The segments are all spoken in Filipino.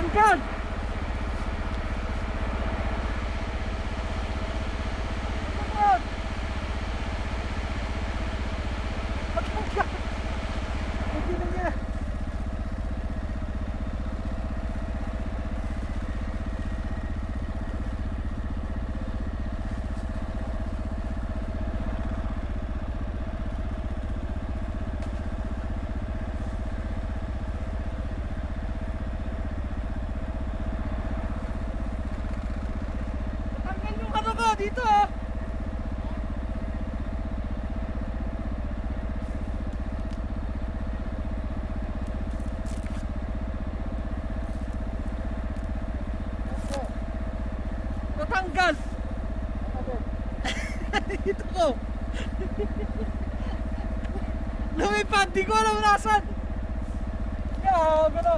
Tanggal! Tanggal! Tanggal! Hindi na niya. Tanggal yung ano ko dito ah. Natanggal! Dito ko! Lumipad! Di ko alam nasan! Gago na!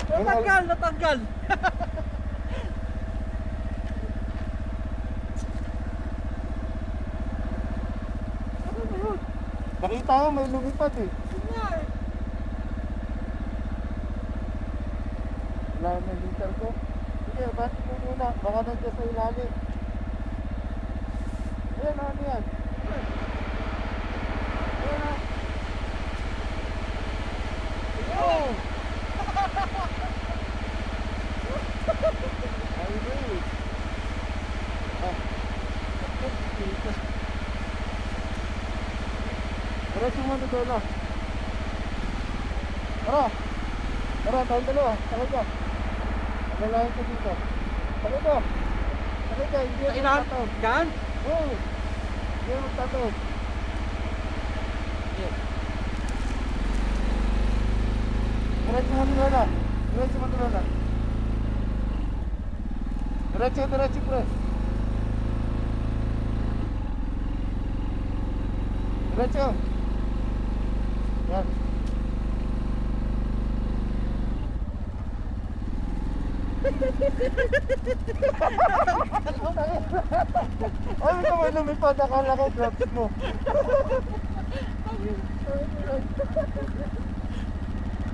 Natanggal! Natanggal! Ano na yun? Nakita ko may lumipad eh. Yun nga eh! Wala na liter ko. Sige, bati mo muna. Baka nandiyan sa ilalim. Ayan, ano yan? Ayan na. Oh! Ay, wait. Ah. Tara, sumano daw na. Tara. Tara, tayong dalawa. Tara ka. Nalayan ko dito. Tara ka. Tara ka, hindi Sa ako ilan? magtataw. Yan? Oo. Hindi ako magtataw. Diretso mo nila. Diretso mo nila. Diretso, diretso pre. Diretso. Yan. Ay, ito may lumipad. Akala ko drops mo.